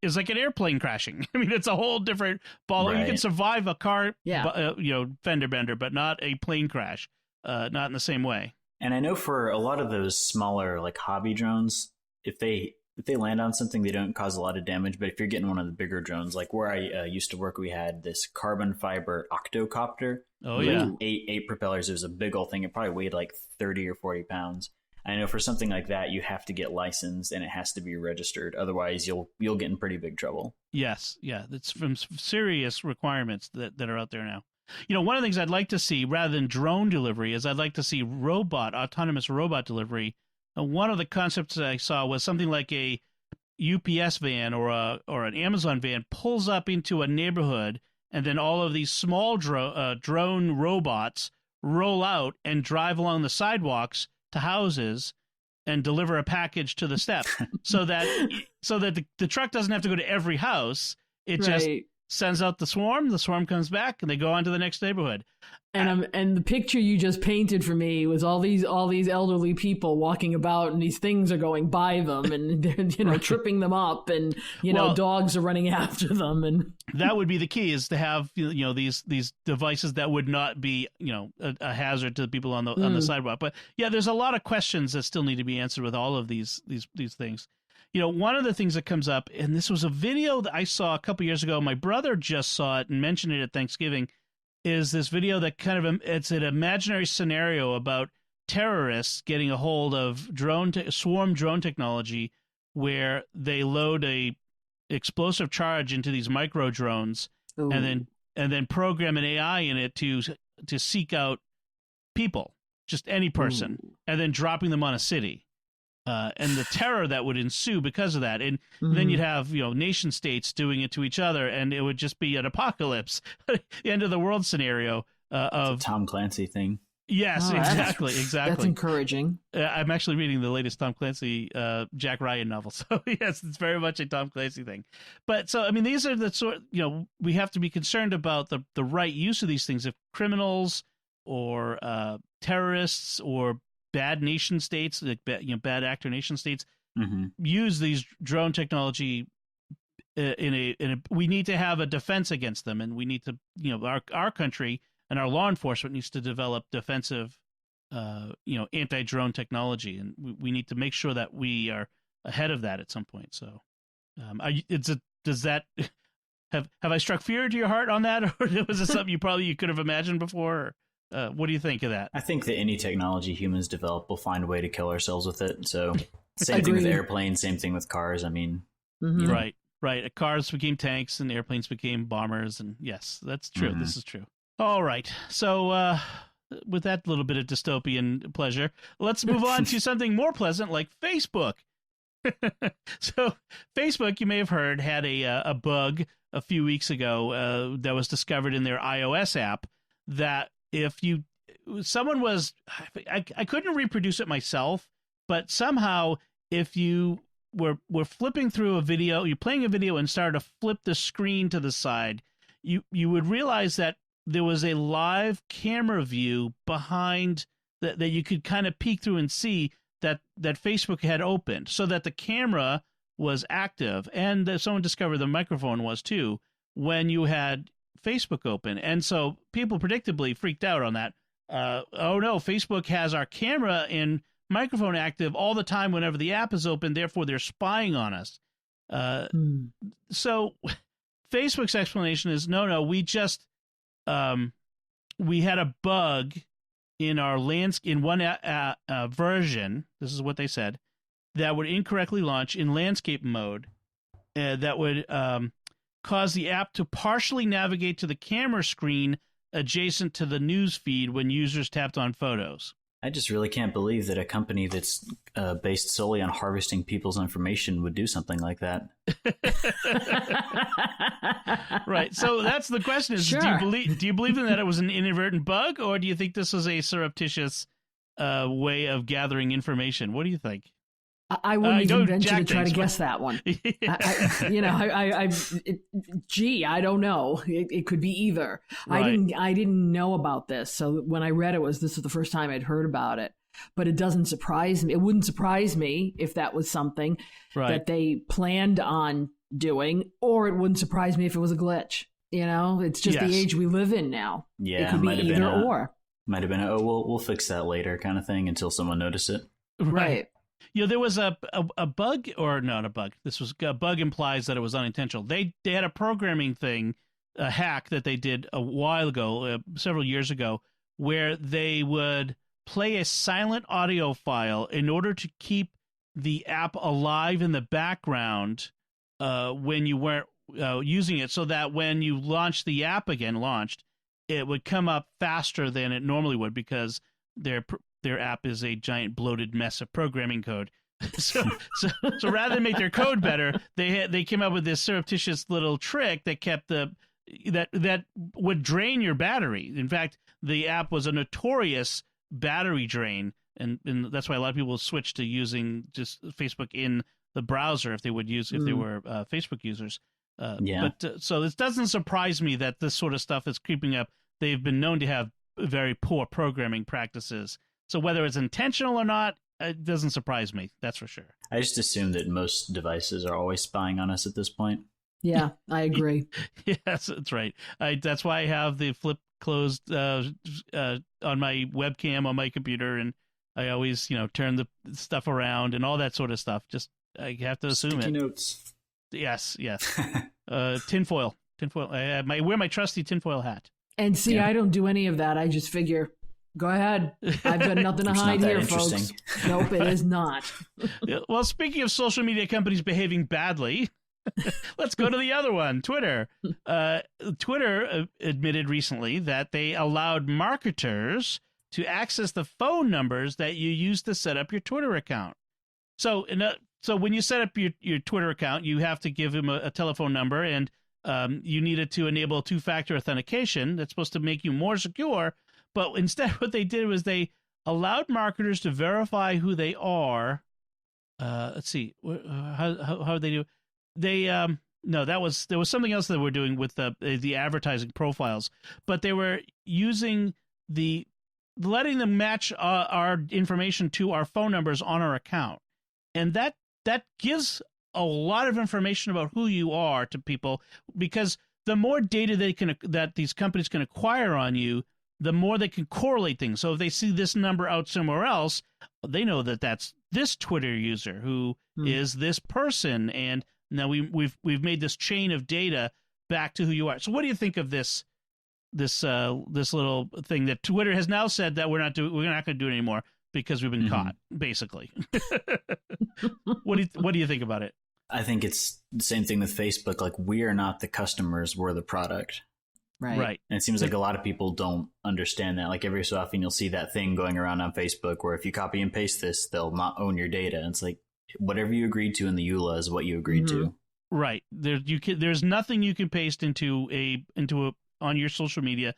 Speaker 1: is like an airplane crashing. I mean, it's a whole different ball. You can survive a car fender bender, but not a plane crash. Not in the same way.
Speaker 3: And I know for a lot of those smaller, like hobby drones, if they land on something, they don't cause a lot of damage. But if you're getting one of the bigger drones, like where I used to work, we had this carbon fiber octocopter.
Speaker 1: Oh, yeah.
Speaker 3: Like eight propellers. It was a big old thing. It probably weighed like 30 or 40 pounds. I know for something like that, you have to get licensed and it has to be registered. Otherwise, you'll get in pretty big trouble.
Speaker 1: Yes. Yeah. That's from serious requirements that are out there now. One of the things I'd like to see, rather than drone delivery, is I'd like to see autonomous robot delivery. One of the concepts I saw was something like a UPS van or an Amazon van pulls up into a neighborhood, and then all of these small drone robots roll out and drive along the sidewalks to houses and deliver a package to the step, so that the truck doesn't have to go to every house. It just sends out the swarm comes back, and they go on to the next neighborhood.
Speaker 2: And the picture you just painted for me was all these elderly people walking about, and these things are going by them, and they're tripping them up, and dogs are running after them. And
Speaker 1: that would be the key, is to have these devices that would not be a hazard to the people on the sidewalk. But yeah, there's a lot of questions that still need to be answered with all of these things. One of the things that comes up, and this was a video that I saw a couple years ago, my brother just saw it and mentioned it at Thanksgiving, is this video that it's an imaginary scenario about terrorists getting a hold of swarm drone technology, where they load a explosive charge into these micro drones and then program an AI in it to seek out people, just any person, and then dropping them on a city. And the terror that would ensue because of that. And then you'd have, nation states doing it to each other, and it would just be an apocalypse, the end of the world scenario of
Speaker 3: a Tom Clancy thing.
Speaker 1: Yes, exactly.
Speaker 2: That's encouraging.
Speaker 1: I'm actually reading the latest Tom Clancy Jack Ryan novel. So yes, it's very much a Tom Clancy thing. But so, I mean, these are the sort, we have to be concerned about the right use of these things. If criminals or terrorists or bad nation states, like bad actor nation states, use these drone technology we need to have a defense against them, and we need to, our country and our law enforcement needs to develop defensive, anti-drone technology, and we need to make sure that we are ahead of that at some point. So, does that have I struck fear to your heart on that, or was it something you could have imagined before? What do you think of that?
Speaker 3: I think that any technology humans develop, we'll find a way to kill ourselves with it. So same thing with airplanes, same thing with cars. I mean,
Speaker 1: right. Cars became tanks and airplanes became bombers. And yes, that's true. This is true. All right. So with that little bit of dystopian pleasure, let's move on to something more pleasant, like Facebook. So Facebook, you may have heard, had a bug a few weeks ago that was discovered in their iOS app, that if someone was, I couldn't reproduce it myself, but somehow if you were flipping through a video, you're playing a video and started to flip the screen to the side, you would realize that there was a live camera view behind that you could kind of peek through and see that Facebook had opened, so that the camera was active, and that someone discovered the microphone was too when you had Facebook open. And so people predictably freaked out on that. Oh no, Facebook has our camera and microphone active all the time whenever the app is open, therefore they're spying on us. So Facebook's explanation is, no, we just we had a bug in our in one version, this is what they said, that would incorrectly launch in landscape mode, that would cause the app to partially navigate to the camera screen adjacent to the news feed when users tapped on photos.
Speaker 3: I just really can't believe that a company that's based solely on harvesting people's information would do something like that.
Speaker 1: Right. So that's the question: is
Speaker 2: Sure.
Speaker 1: do you believe that it was an inadvertent bug, or do you think this was a surreptitious way of gathering information? What do you think?
Speaker 2: I wouldn't even venture
Speaker 1: Jack
Speaker 2: to try to
Speaker 1: thinks,
Speaker 2: guess that one. I don't know. It could be either.
Speaker 1: Right.
Speaker 2: I didn't know about this. So when I read this was the first time I'd heard about it. But it doesn't surprise me. It wouldn't surprise me if that was something that they planned on doing, or it wouldn't surprise me if it was a glitch. It's just the age we live in now.
Speaker 3: Yeah,
Speaker 2: it could be either or.
Speaker 3: Might have been we'll fix that later kind of thing until someone noticed it.
Speaker 2: Right.
Speaker 1: There was a bug, or not a bug. This was a bug implies that it was unintentional. They had a programming thing, a hack that they did a while ago, several years ago, where they would play a silent audio file in order to keep the app alive in the background when you weren't using it, so that when you launched the app again, it would come up faster than it normally would, because their app is a giant bloated mess of programming code. So rather than make their code better, they came up with this surreptitious little trick that kept the that would drain your battery. In fact, the app was a notorious battery drain, and that's why a lot of people switch to using just Facebook in the browser if they were Facebook users. But so it doesn't surprise me that this sort of stuff is creeping up. They've been known to have very poor programming practices. So whether it's intentional or not, it doesn't surprise me. That's for sure.
Speaker 3: I just assume that most devices are always spying on us at this point.
Speaker 2: Yeah, I agree.
Speaker 1: Yes, that's right. That's why I have the flip closed on my webcam on my computer, and I always, turn the stuff around and all that sort of stuff. Just I have to assume
Speaker 3: Sticky
Speaker 1: it.
Speaker 3: notes.
Speaker 1: Yes. Tinfoil. I wear my trusty tinfoil hat.
Speaker 2: And see, I don't do any of that. I just figure, go ahead. I've got nothing to hide here, folks. Nope, it is not.
Speaker 1: Well, speaking of social media companies behaving badly, let's go to the other one, Twitter. Twitter admitted recently that they allowed marketers to access the phone numbers that you use to set up your Twitter account. So when you set up your Twitter account, you have to give them a telephone number, and you needed to enable two-factor authentication. That's supposed to make you more secure. But instead, what they did was they allowed marketers to verify who they are. Let's see, how they do. There was something else that they were doing with the advertising profiles, but they were using letting them match our information to our phone numbers on our account, and that gives a lot of information about who you are to people, because the more data that these companies can acquire on you, the more they can correlate things. So if they see this number out somewhere else, they know that that's this Twitter user who is this person, and now we've made this chain of data back to who you are. So what do you think of this little thing that Twitter has now said that we're not going to do it anymore because we've been caught, basically? What do you think about it?
Speaker 3: I think it's the same thing with Facebook. Like, we are not the customers, we're the product.
Speaker 2: Right.
Speaker 3: And it seems like a lot of people don't understand that. Like, every so often you'll see that thing going around on Facebook where if you copy and paste this, they'll not own your data. And it's like, whatever you agreed to in the EULA is what you agreed to.
Speaker 1: Right. There's nothing you can paste into on your social media.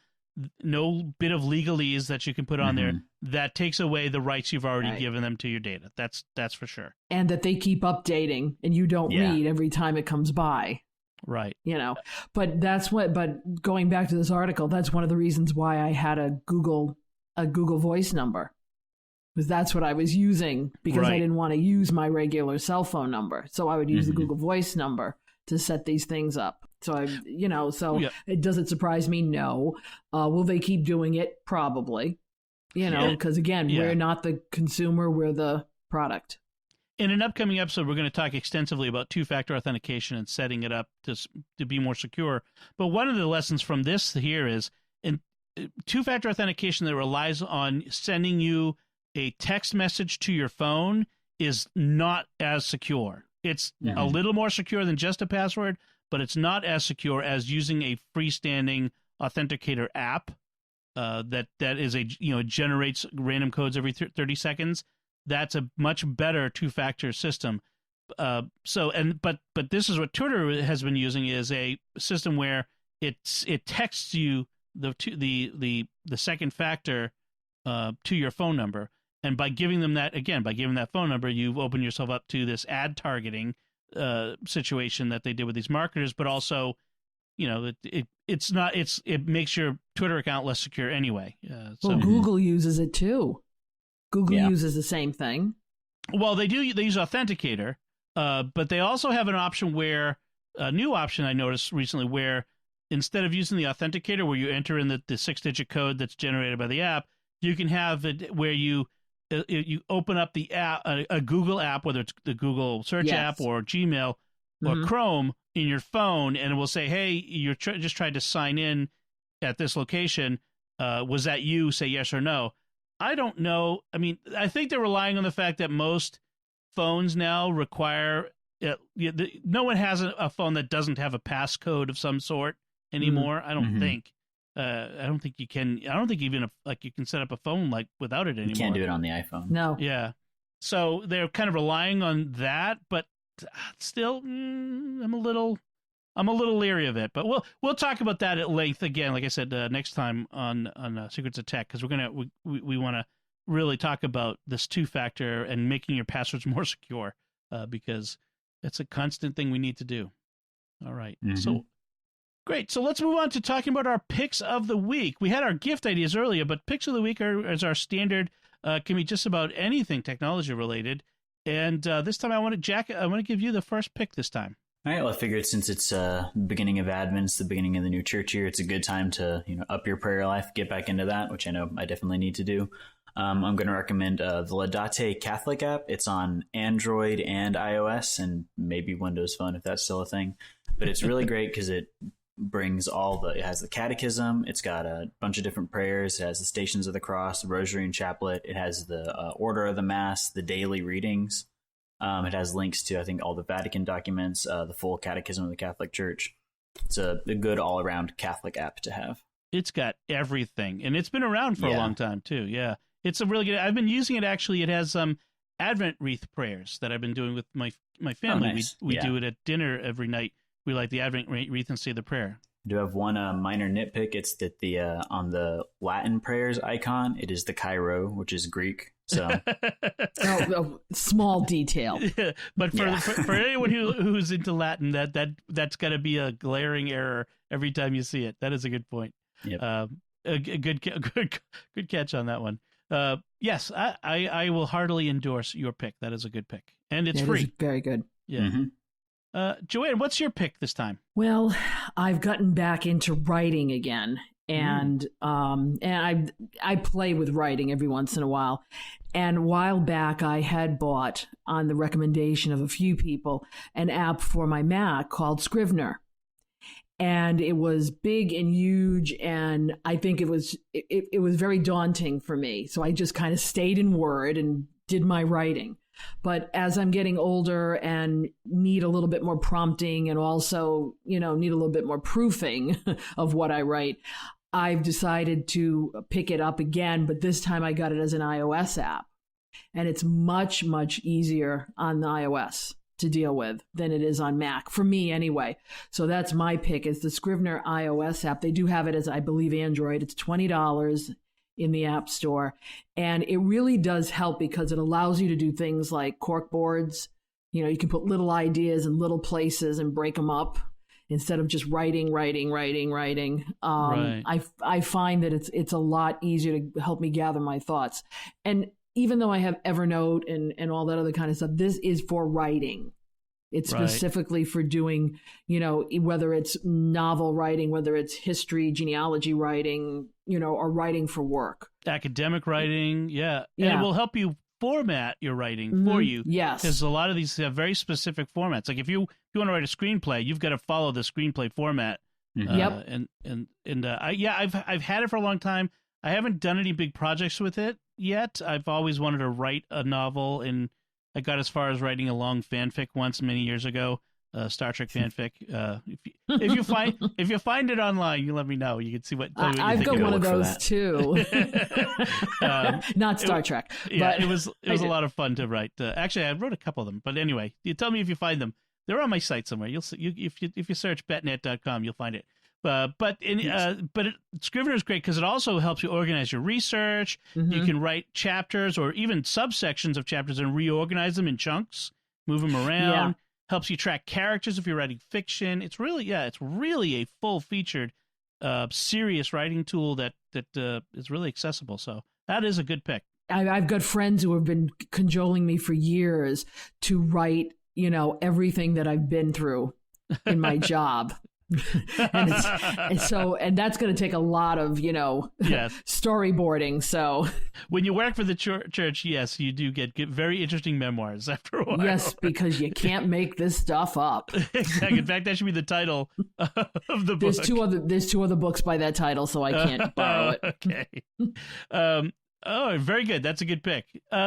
Speaker 1: No bit of legalese that you can put on there that takes away the rights you've already given them to your data. That's for sure.
Speaker 2: And that they keep updating, and you don't read every time it comes by.
Speaker 1: Right.
Speaker 2: But but going back to this article, that's one of the reasons why I had a Google Voice number, because that's what I was using, because I didn't want to use my regular cell phone number. So I would use the Google Voice number to set these things up. So does it surprise me? No. Will they keep doing it? Probably. Because again, we're not the consumer, we're the product.
Speaker 1: In an upcoming episode, we're going to talk extensively about two-factor authentication and setting it up to be more secure. But one of the lessons from this here is two-factor authentication that relies on sending you a text message to your phone is not as secure. It's a little more secure than just a password, but it's not as secure as using a freestanding authenticator app that is generates random codes every 30 seconds. That's a much better two-factor system. But this is what Twitter has been using, is a system where it texts you the second factor to your phone number, and by giving that phone number, you've opened yourself up to this ad targeting situation that they did with these marketers. But also, it makes your Twitter account less secure anyway.
Speaker 2: Google uses it too. Google uses the same thing.
Speaker 1: Well, they use Authenticator, but they also have an option a new option I noticed recently, where instead of using the Authenticator, where you enter in the 6-digit code that's generated by the app, you can have it where you open up the app, a Google app, whether it's the Google search app or Gmail or Chrome in your phone, and it will say, hey, you just tried to sign in at this location. Was that you? Say yes or no. I don't know. I mean, I think they're relying on the fact that most phones now require no one has a phone that doesn't have a passcode of some sort anymore. I don't think. I don't think you can. I don't think even you can set up a phone without it anymore.
Speaker 3: You can't do it on the iPhone.
Speaker 2: No.
Speaker 1: Yeah. So they're kind of relying on that, but still, I'm a little I'm a little leery of it, but we'll talk about that at length again. Like I said, next time on Secrets of Tech, because we want to really talk about this 2-factor and making your passwords more secure, because it's a constant thing we need to do. All right, so great. So let's move on to talking about our picks of the week. We had our gift ideas earlier, but picks of the week is our standard. Can be just about anything technology related. And this time I want to give you the first pick this time.
Speaker 3: All right. Well, I figured since it's beginning of Advent, it's the beginning of the new church year, it's a good time to up your prayer life, get back into that, which I know I definitely need to do. I'm going to recommend the Laudate Catholic app. It's on Android and iOS, and maybe Windows Phone if that's still a thing. But it's really great because it brings it has the catechism, it's got a bunch of different prayers, it has the Stations of the Cross, the Rosary and Chaplet, it has the Order of the Mass, the daily readings. It has links to, I think, all the Vatican documents, the full Catechism of the Catholic Church. It's a good all-around Catholic app to have. It's got everything, and it's been around for a long time, too. Yeah, it's a really good... I've been using it, actually. It has Advent wreath prayers that I've been doing with my family. Oh, nice. We do it at dinner every night. We light the Advent wreath and say the prayer. I do have one minor nitpick. It's that the on the Latin prayers icon, it is the Cairo, which is Greek. So,
Speaker 2: small detail.
Speaker 1: Yeah, but for anyone who's into Latin, that's got to be a glaring error every time you see it. That is a good point. Yep. A good catch on that one. Yes, I will heartily endorse your pick. That is a good pick, and it's free.
Speaker 2: It is very good.
Speaker 1: Yeah. Mm-hmm. Joanne, what's your pick this time?
Speaker 2: Well, I've gotten back into writing again. And I play with writing every once in a while. And a while back, I had bought, on the recommendation of a few people, an app for my Mac called Scrivener. And it was big and huge, and I think it was very daunting for me. So I just kind of stayed in Word and did my writing. But as I'm getting older and need a little bit more prompting and also, need a little bit more proofing of what I write, I've decided to pick it up again, but this time I got it as an iOS app. And it's much, much easier on the iOS to deal with than it is on Mac, for me anyway. So that's my pick, is the Scrivener iOS app. They do have it as, I believe, Android. It's $20 in the App Store. And it really does help because it allows you to do things like cork boards. You can put little ideas in little places and break them up instead of just writing. Right. I find that it's a lot easier to help me gather my thoughts. And even though I have Evernote and all that other kind of stuff, this is for writing. It's specifically for doing, whether it's novel writing, whether it's history, genealogy writing, or wriring for work.
Speaker 1: Academic writing, yeah. And it will help you format your writing for you. Yes. Because a lot of these have very specific formats. Like if you want to write a screenplay, you've got to follow the screenplay format.
Speaker 2: Yep.
Speaker 1: I've had it for a long time. I haven't done any big projects with it yet. I've always wanted to write a novel, and I got as far as writing a long fanfic once many years ago, Star Trek fanfic. If you find it online, you let me know. You can see what.
Speaker 2: I've got one of those too. Not Star Trek.
Speaker 1: Yeah, but it was a lot of fun to write. Actually, I wrote a couple of them, but anyway, you tell me if you find them. They're on my site somewhere. You'll see. If you search betnet.com, you'll find it. Scrivener is great because it also helps you organize your research. Mm-hmm. You can write chapters or even subsections of chapters and reorganize them in chunks, move them around. Helps you track characters if you're writing fiction. It's really a full-featured, serious writing tool that is really accessible. So that is a good pick.
Speaker 2: I've got friends who have been cajoling me for years to write, everything that I've been through in my job. and that's going to take a lot of storyboarding. So
Speaker 1: when you work for the church, yes, you do get very interesting memoirs after a while.
Speaker 2: Yes, because you can't make this stuff up.
Speaker 1: Exactly. In fact, that should be the title of the book.
Speaker 2: There's two other books by that title, so I can't borrow it.
Speaker 1: Okay. Very good. That's a good pick.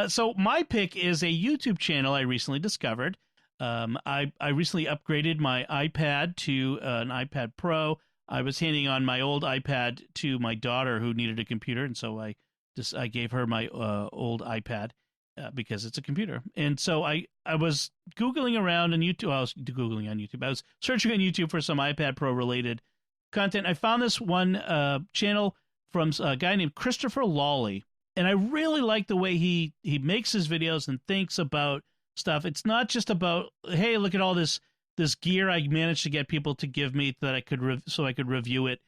Speaker 1: So my pick is a YouTube channel I recently discovered. I recently upgraded my iPad to an iPad Pro. I was handing on my old iPad to my daughter who needed a computer, and so I gave her my old iPad because it's a computer. And so I I was Googling around on YouTube. Well, I was Googling on YouTube. I was searching on YouTube for some iPad Pro related content. I found this one channel from a guy named Christopher Lawley, and I really like the way he makes his videos and thinks about stuff. It's not just about, hey, look at all this gear I managed to get people to give me that I could so I could review it.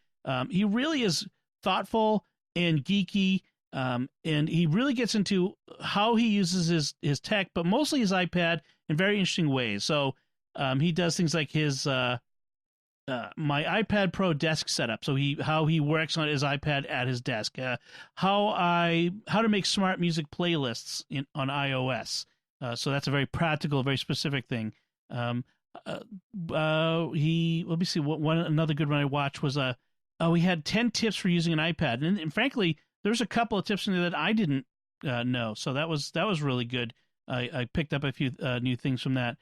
Speaker 1: He really is thoughtful and geeky. And he really gets into how he uses his tech, but mostly his iPad in very interesting ways. So he does things like his my iPad Pro desk setup. So how he works on his iPad at his desk. How to make smart music playlists on iOS. So that's a very practical, very specific thing. Let me see. Another good one I watched was we had 10 tips for using an iPad, and frankly, there's a couple of tips in there that I didn't know, so that was really good. I picked up a few new things from that.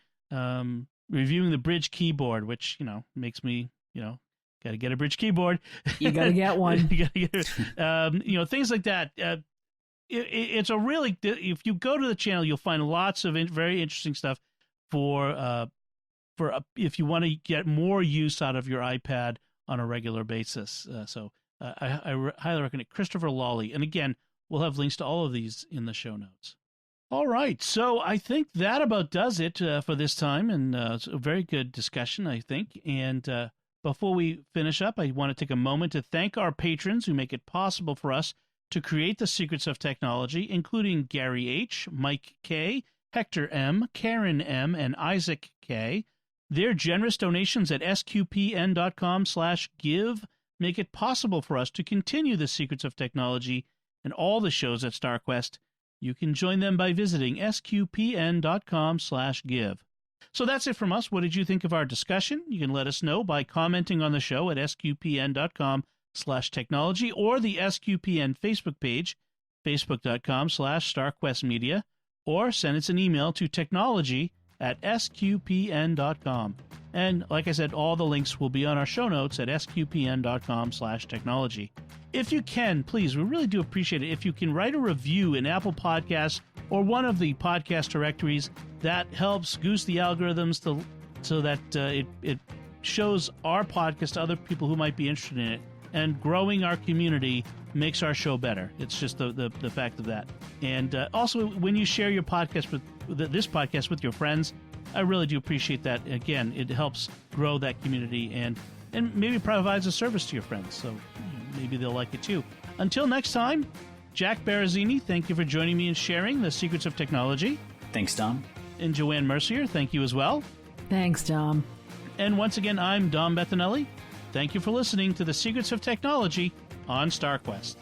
Speaker 1: Reviewing the Bridge keyboard, which makes me got to get a Bridge keyboard.
Speaker 2: You got to get one.
Speaker 1: You got to get it. Things like that. It's a really, if you go to the channel, you'll find lots of very interesting stuff for if you want to get more use out of your iPad on a regular basis. I highly recommend it. Christopher Lawley. And again, we'll have links to all of these in the show notes. All right. So I think that about does it for this time. And it's a very good discussion, I think. And before we finish up, I want to take a moment to thank our patrons who make it possible for us to create the secrets of technology, including Gary H., Mike K., Hector M., Karen M., and Isaac K. Their generous donations at sqpn.com/give make it possible for us to continue the secrets of technology and all the shows at StarQuest. You can join them by visiting sqpn.com/give. So that's it from us. What did you think of our discussion? You can let us know by commenting on the show at sqpn.com/technology or the SQPN Facebook page, facebook.com/StarQuestMedia, or send us an email to technology@sqpn.com. And like I said, all the links will be on our show notes at sqpn.com/technology. If you can, please, we really do appreciate it. If you can write a review in Apple Podcasts or one of the podcast directories, that helps goose the algorithms so that it shows our podcast to other people who might be interested in it. And growing our community makes our show better. It's just the fact of that. And also, when you share your podcast this podcast with your friends, I really do appreciate that. Again, it helps grow that community and maybe provides a service to your friends. So maybe they'll like it too. Until next time, Jack Barazzini, thank you for joining me and sharing the secrets of technology.
Speaker 3: Thanks, Dom.
Speaker 1: And Joanne Mercier, thank you as well.
Speaker 2: Thanks, Dom.
Speaker 1: And once again, I'm Dom Bettinelli. Thank you for listening to the Secrets of Technology on StarQuest.